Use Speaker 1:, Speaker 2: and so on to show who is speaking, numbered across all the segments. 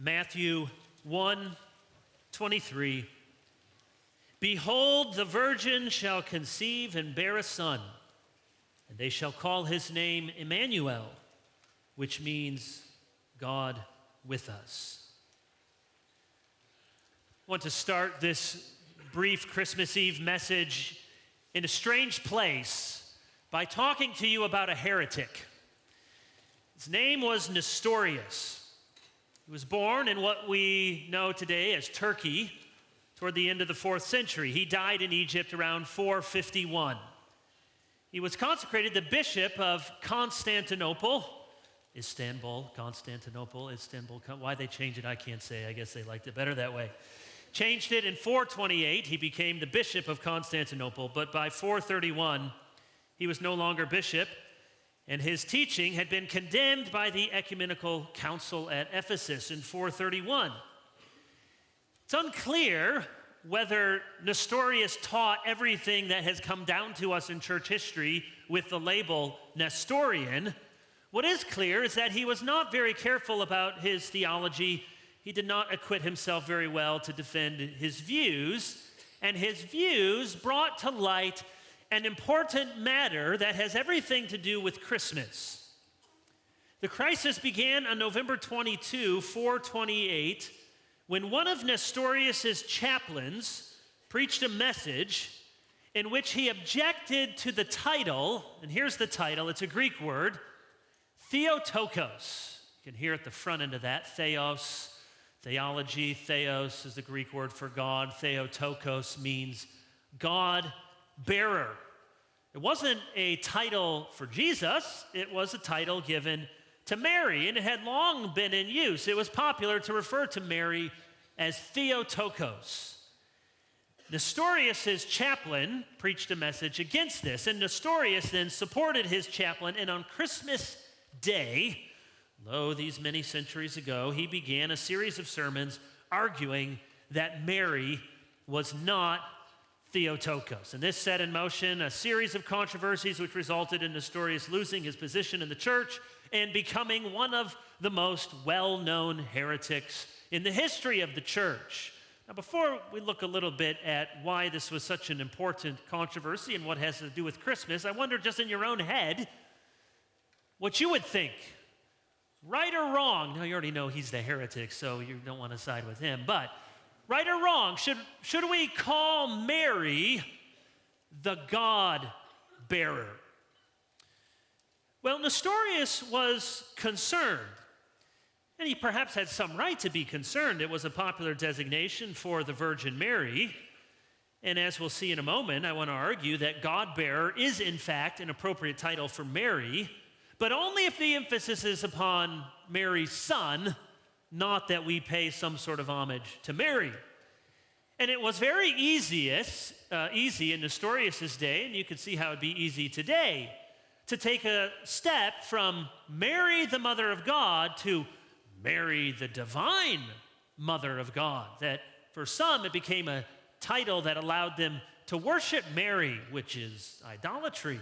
Speaker 1: Matthew 1:23. Behold, the virgin shall conceive and bear a son, and they shall call his name Emmanuel, which means God with us. I want to start this brief Christmas Eve message in a strange place by talking to you about a heretic. His name was Nestorius. He was born in what we know today as Turkey toward the end of the 4th century. He died in Egypt around 451. He was consecrated the bishop of Constantinople. Constantinople. Why they changed it, I can't say. I guess they liked it better that way. Changed it in 428. He became the bishop of Constantinople, but by 431, he was no longer bishop, and his teaching had been condemned by the ecumenical council at Ephesus in 431. It's unclear whether Nestorius taught everything that has come down to us in church history with the label Nestorian. What is clear is that he was not very careful about his theology. He did not acquit himself very well to defend his views, and his views brought to light an important matter that has everything to do with Christmas. The crisis began on November 22, 428, when one of Nestorius' chaplains preached a message in which he objected to the title, and here's the title, it's a Greek word, Theotokos. You can hear at the front end of that, theos, theology. Theos is the Greek word for God. Theotokos means God-bearer. It wasn't a title for Jesus, it was a title given to Mary, and it had long been in use. It was popular to refer to Mary as Theotokos. Nestorius' chaplain preached a message against this, and Nestorius then supported his chaplain, and on Christmas Day, these many centuries ago, he began a series of sermons arguing that Mary was not Theotokos. And this set in motion a series of controversies which resulted in Nestorius losing his position in the church and becoming one of the most well-known heretics in the history of the church. Now, before we look a little bit at why this was such an important controversy and what has to do with Christmas, I wonder just in your own head what you would think. Right or wrong? Now, you already know he's the heretic, so you don't want to side with him, but right or wrong, should we call Mary the God-bearer? Well, Nestorius was concerned, and he perhaps had some right to be concerned. It was a popular designation for the Virgin Mary, and as we'll see in a moment, I want to argue that God-bearer is in fact an appropriate title for Mary, but only if the emphasis is upon Mary's son, not that we pay some sort of homage to Mary. And it was very easy in Nestorius' day, and you can see how it'd be easy today, to take a step from Mary, the Mother of God, to Mary, the Divine Mother of God. That for some, it became a title that allowed them to worship Mary, which is idolatry.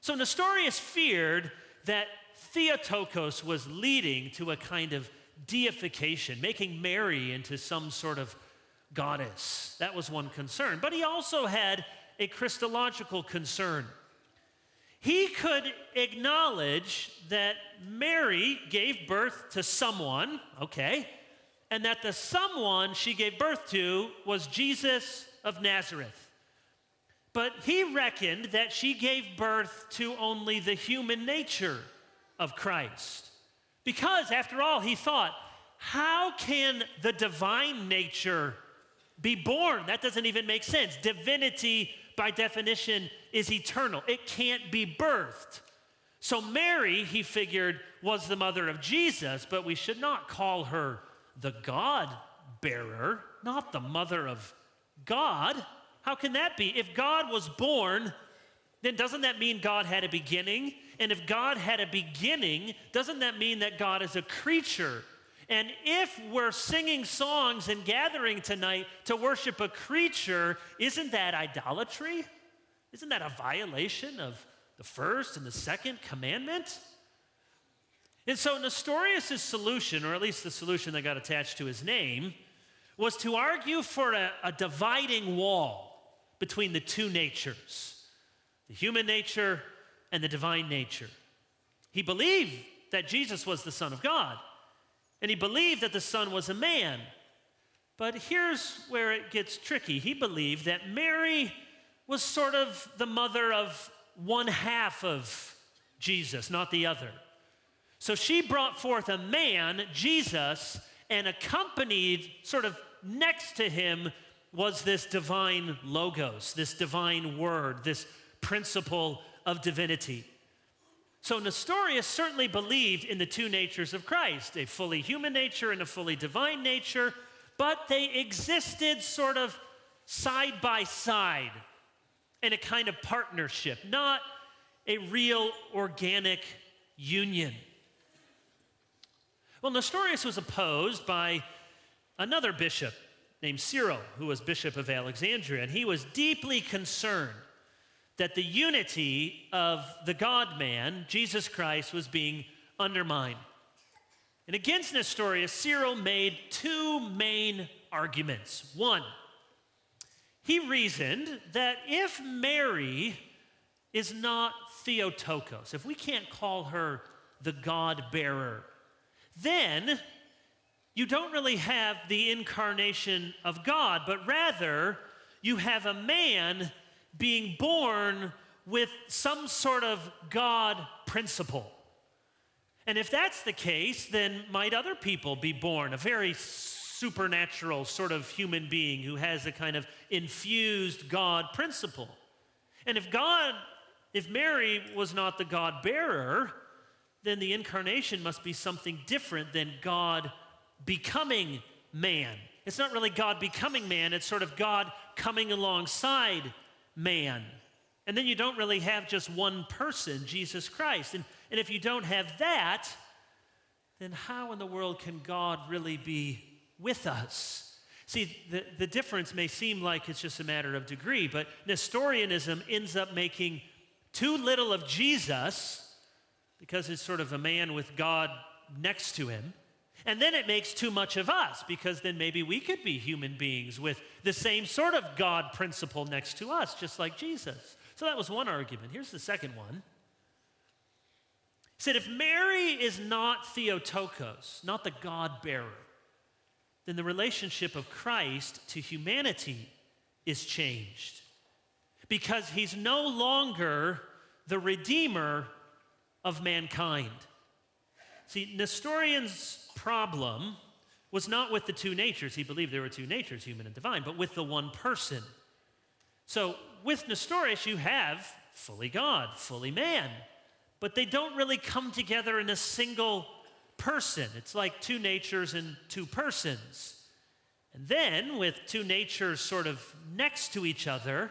Speaker 1: So Nestorius feared that Theotokos was leading to a kind of deification, making Mary into some sort of goddess. That was one concern. But he also had a Christological concern. He could acknowledge that Mary gave birth to someone, okay, and that the someone she gave birth to was Jesus of Nazareth. But he reckoned that she gave birth to only the human nature of Christ. Because, after all, he thought, how can the divine nature be born? That doesn't even make sense. Divinity, by definition, is eternal. It can't be birthed. So Mary, he figured, was the mother of Jesus, but we should not call her the God-bearer, not the mother of God. How can that be? If God was born, then doesn't that mean God had a beginning? And if God had a beginning, doesn't that mean that God is a creature? And if we're singing songs and gathering tonight to worship a creature, isn't that idolatry? Isn't that a violation of the first and the second commandment? And so Nestorius' solution, or at least the solution that got attached to his name, was to argue for a dividing wall between the two natures, the human nature and the divine nature. He believed that Jesus was the Son of God, and he believed that the Son was a man. But here's where it gets tricky. He believed that Mary was sort of the mother of one half of Jesus, not the other. So she brought forth a man, Jesus, and accompanied, sort of next to him, was this divine logos, this divine word, this principle of divinity. So Nestorius certainly believed in the two natures of Christ, a fully human nature and a fully divine nature, but they existed sort of side by side in a kind of partnership, not a real organic union. Well, Nestorius was opposed by another bishop named Cyril, who was Bishop of Alexandria, and he was deeply concerned that the unity of the God-man, Jesus Christ, was being undermined. And against Nestorius, Cyril made two main arguments. One, he reasoned that if Mary is not Theotokos, if we can't call her the God-bearer, then you don't really have the incarnation of God, but rather you have a man being born with some sort of God principle. And if that's the case, then might other people be born, a very supernatural sort of human being who has a kind of infused God principle? And if Mary was not the God bearer, then the incarnation must be something different than God becoming man. It's not really God becoming man, it's sort of God coming alongside man. And then you don't really have just one person, Jesus Christ. And if you don't have that, then how in the world can God really be with us? See, the difference may seem like it's just a matter of degree, but Nestorianism ends up making too little of Jesus because it's sort of a man with God next to him. And then it makes too much of us because then maybe we could be human beings with the same sort of God principle next to us, just like Jesus. So that was one argument. Here's the second one. He said, if Mary is not Theotokos, not the God-bearer, then the relationship of Christ to humanity is changed because he's no longer the Redeemer of mankind. See, Nestorian's problem was not with the two natures. He believed there were two natures, human and divine, but with the one person. So with Nestorius, you have fully God, fully man, but they don't really come together in a single person. It's like two natures and two persons. And then with two natures sort of next to each other,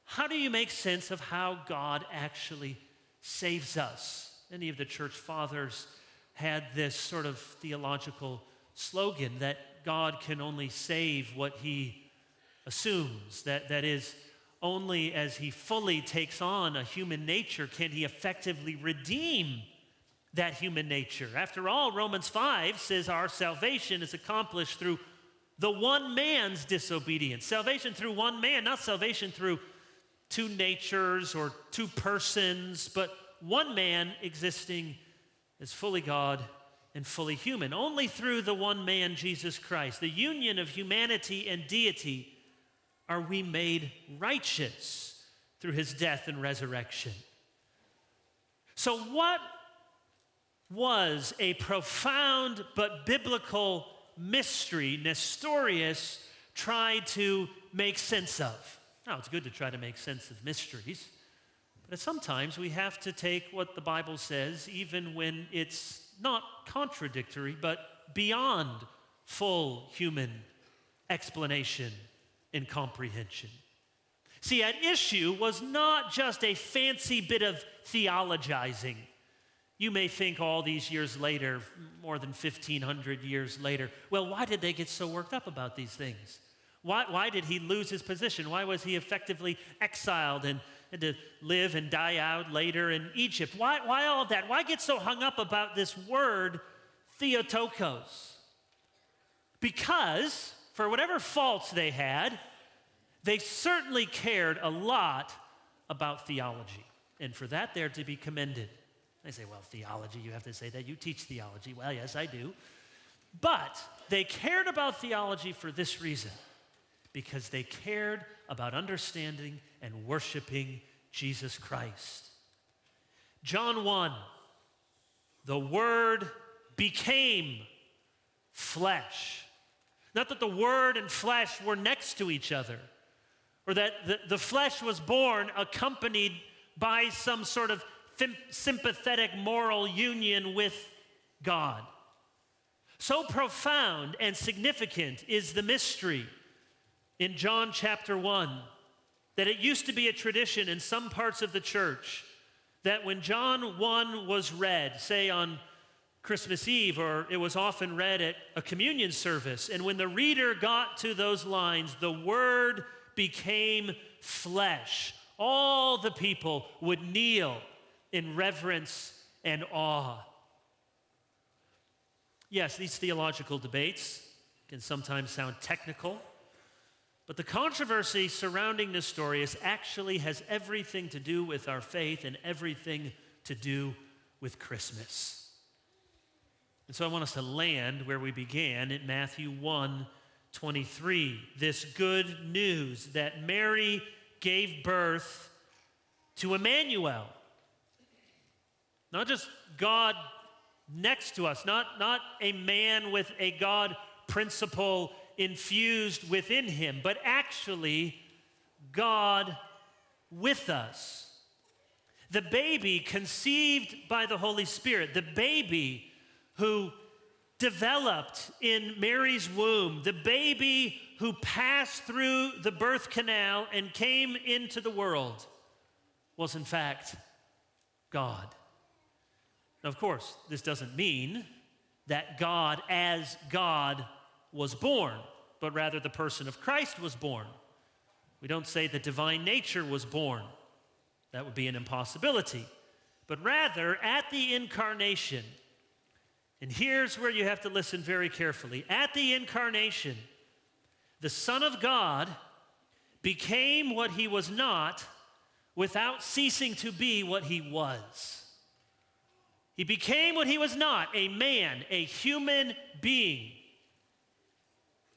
Speaker 1: how do you make sense of how God actually saves us? Many of the church fathers had this sort of theological slogan that God can only save what he assumes. That is, only as he fully takes on a human nature can he effectively redeem that human nature. After all, Romans 5 says our salvation is accomplished through the one man's disobedience. Salvation through one man, not salvation through two natures or two persons, but one man existing as fully God and fully human. Only through the one man, Jesus Christ, the union of humanity and deity, are we made righteous through his death and resurrection. So what was a profound but biblical mystery Nestorius tried to make sense of? Now, it's good to try to make sense of mysteries, but sometimes we have to take what the Bible says, even when it's not contradictory, but beyond full human explanation and comprehension. See, at issue was not just a fancy bit of theologizing. You may think all these years later, more than 1,500 years later, well, why did they get so worked up about these things? Why did he lose his position? Why was he effectively exiled and had to live and die out later in Egypt. Why all of that? Why get so hung up about this word, Theotokos? Because, for whatever faults they had, they certainly cared a lot about theology. And for that, they're to be commended. They say, well, theology, you have to say that. You teach theology. Well, yes, I do. But they cared about theology for this reason, because they cared about understanding and worshiping Jesus Christ. John 1, the Word became flesh. Not that the Word and flesh were next to each other, or that the flesh was born accompanied by some sort of sympathetic moral union with God. So profound and significant is the mystery in John chapter 1 that it used to be a tradition in some parts of the church that when John 1 was read, say on Christmas Eve, or it was often read at a communion service, and when the reader got to those lines, the Word became flesh, all the people would kneel in reverence and awe. Yes, these theological debates can sometimes sound technical, but the controversy surrounding Nestorius actually has everything to do with our faith and everything to do with Christmas. And so I want us to land where we began in Matthew 1:23. This good news that Mary gave birth to Emmanuel. Not just God next to us, not a man with a God principle infused within him, but actually God with us. The baby conceived by the Holy Spirit, the baby who developed in Mary's womb, the baby who passed through the birth canal and came into the world, was in fact God. Now, of course, this doesn't mean that God as God was born, but rather the person of Christ was born. We don't say the divine nature was born. That would be an impossibility. But rather, at the incarnation, and here's where you have to listen very carefully. At the incarnation, the Son of God became what he was not without ceasing to be what he was. He became what he was not, a man, a human being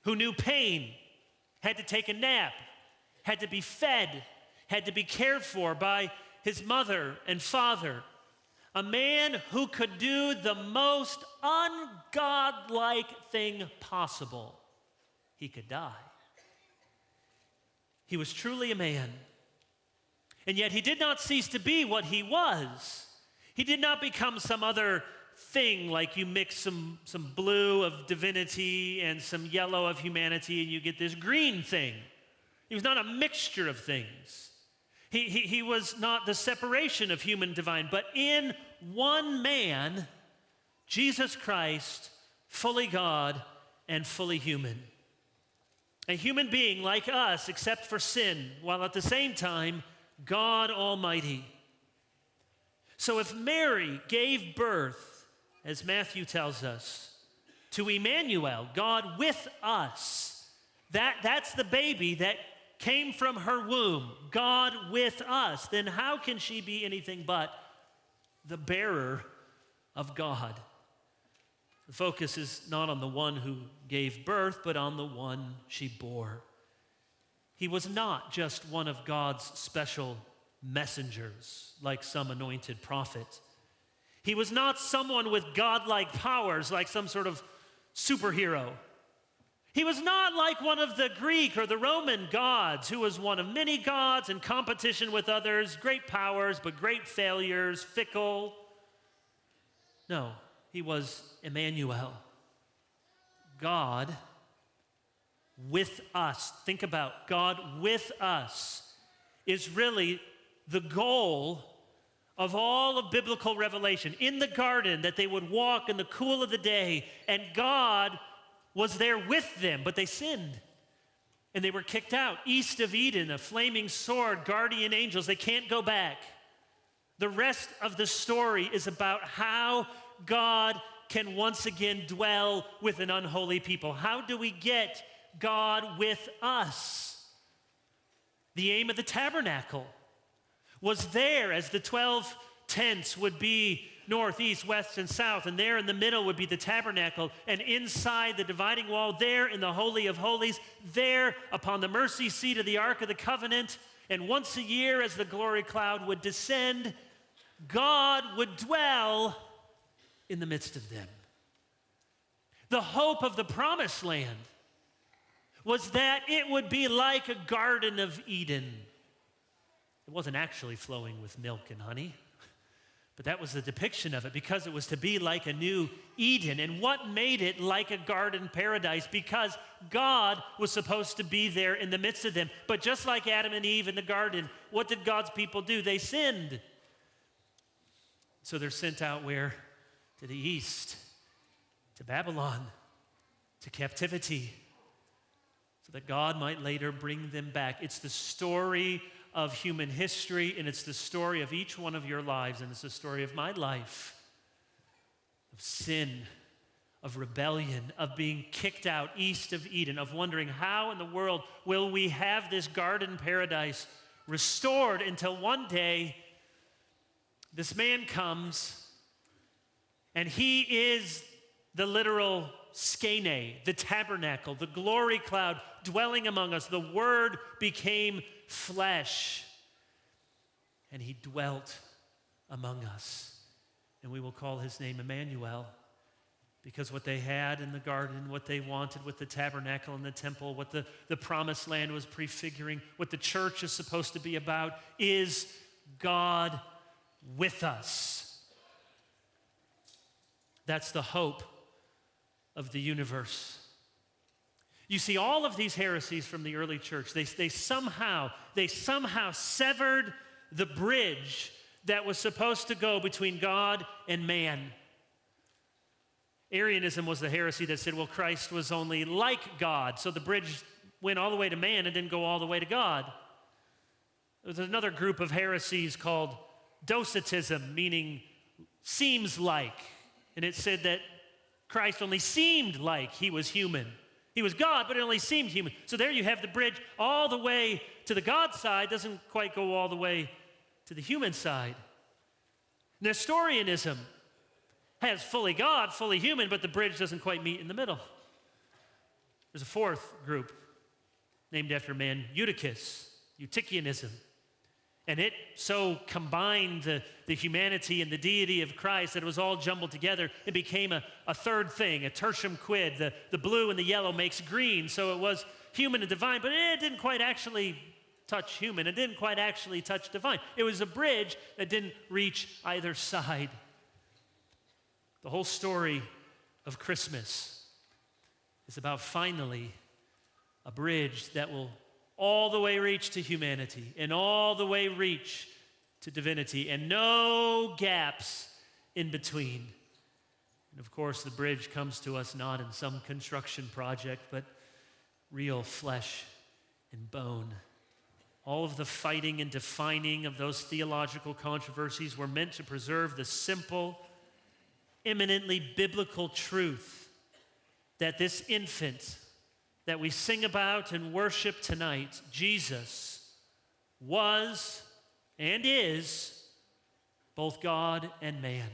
Speaker 1: who knew pain, had to take a nap, had to be fed, had to be cared for by his mother and father. A man who could do the most ungodlike thing possible. He could die. He was truly a man. And yet he did not cease to be what he was. He did not become some other thing, like you mix some blue of divinity and some yellow of humanity and you get this green thing. He was not a mixture of things. He was not the separation of human and divine, but in one man, Jesus Christ, fully God and fully human. A human being like us, except for sin, while at the same time, God Almighty. So if Mary gave birth, as Matthew tells us, to Emmanuel, God with us, that's the baby that came from her womb, God with us, then how can she be anything but the bearer of God? The focus is not on the one who gave birth, but on the one she bore. He was not just one of God's special messengers, like some anointed prophet. He was not someone with godlike powers, like some sort of superhero. He was not like one of the Greek or the Roman gods, who was one of many gods in competition with others, great powers, but great failures, fickle. No, he was Emmanuel, God with us. Think about God with us is really the goal of all of biblical revelation. In the garden, that they would walk in the cool of the day, and God was there with them, but they sinned. And they were kicked out. East of Eden, a flaming sword, guardian angels. They can't go back. The rest of the story is about how God can once again dwell with an unholy people. How do we get God with us? The aim of the tabernacle was there as the 12 tents would be north, east, west, and south, and there in the middle would be the tabernacle, and inside the dividing wall, there in the Holy of Holies, there upon the mercy seat of the Ark of the Covenant, and once a year as the glory cloud would descend, God would dwell in the midst of them. The hope of the promised land was that it would be like a Garden of Eden. It wasn't actually flowing with milk and honey, but that was the depiction of it, because it was to be like a new Eden. And what made it like a garden paradise? Because God was supposed to be there in the midst of them. But just like Adam and Eve in the garden, what did God's people do? They sinned. So they're sent out where? To the east, to Babylon, to captivity, so that God might later bring them back. It's the story of human history, and it's the story of each one of your lives, and it's the story of my life, of sin, of rebellion, of being kicked out east of Eden, of wondering how in the world will we have this garden paradise restored, until one day this man comes, and he is the literal skene, the tabernacle, the glory cloud dwelling among us. The Word became flesh, and he dwelt among us. And we will call his name Emmanuel, because what they had in the garden, what they wanted with the tabernacle and the temple, what the promised land was prefiguring, what the church is supposed to be about, is God with us. That's the hope of the universe. You see, all of these heresies from the early church, they somehow severed the bridge that was supposed to go between God and man. Arianism was the heresy that said, well, Christ was only like God, so the bridge went all the way to man and didn't go all the way to God. There was another group of heresies called Docetism, meaning seems like, and it said that Christ only seemed like he was human. He was God, but it only seemed human. So there you have the bridge all the way to the God side, doesn't quite go all the way to the human side. Nestorianism has fully God, fully human, but the bridge doesn't quite meet in the middle. There's a fourth group named after a man, Eutychus, Eutychianism. And it so combined the humanity and the deity of Christ that it was all jumbled together. It became a third thing, a tertium quid. The blue and the yellow makes green, so it was human and divine, but it didn't quite actually touch human. It didn't quite actually touch divine. It was a bridge that didn't reach either side. The whole story of Christmas is about finally a bridge that will all the way reach to humanity and all the way reach to divinity, and no gaps in between. And of course, the bridge comes to us not in some construction project, but real flesh and bone. All of the fighting and defining of those theological controversies were meant to preserve the simple, eminently biblical truth that this infant that we sing about and worship tonight, Jesus, was and is both God and man.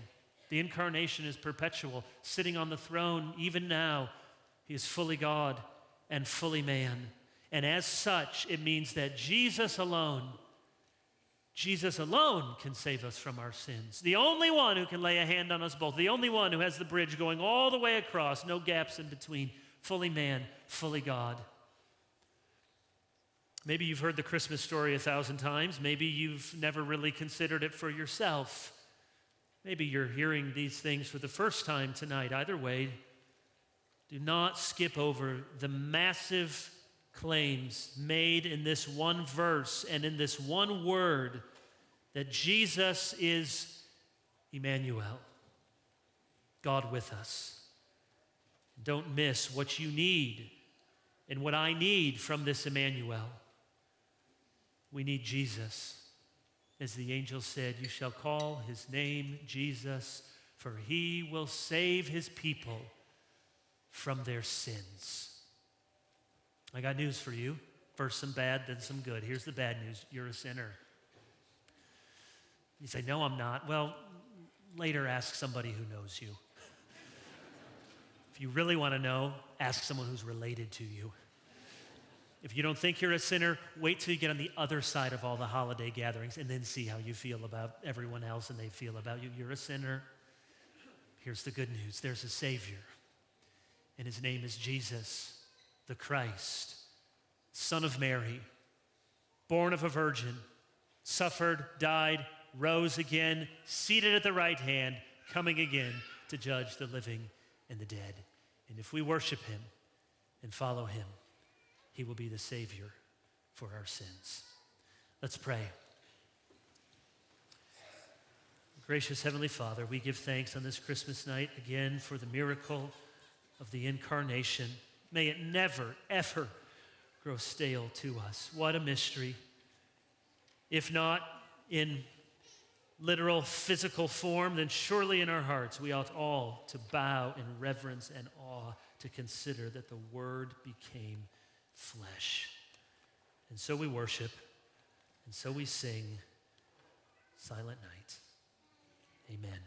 Speaker 1: The incarnation is perpetual, sitting on the throne even now. He is fully God and fully man. And as such, it means that Jesus alone can save us from our sins. The only one who can lay a hand on us both. The only one who has the bridge going all the way across, no gaps in between. Fully man, fully God. Maybe you've heard the Christmas story 1,000 times. Maybe you've never really considered it for yourself. Maybe you're hearing these things for the first time tonight. Either way, do not skip over the massive claims made in this one verse and in this one word that Jesus is Emmanuel, God with us. Don't miss what you need And what I need from this Emmanuel, we need Jesus. As the angel said, you shall call his name Jesus, for he will save his people from their sins. I got news for you. First some bad, then some good. Here's the bad news. You're a sinner. You say, no, I'm not. Well, later ask somebody who knows you. If you really want to know, ask someone who's related to you. If you don't think you're a sinner, wait till you get on the other side of all the holiday gatherings and then see how you feel about everyone else and they feel about you. You're a sinner. Here's the good news. There's a Savior, and his name is Jesus, the Christ, Son of Mary, born of a virgin, suffered, died, rose again, seated at the right hand, coming again to judge the living and the dead. And if we worship him and follow him, he will be the Savior for our sins. Let's pray. Gracious Heavenly Father, we give thanks on this Christmas night again for the miracle of the incarnation. May it never, ever grow stale to us. What a mystery. If not in literal physical form, then surely in our hearts we ought all to bow in reverence and awe to consider that the Word became flesh. And so we worship, and so we sing Silent Night. Amen.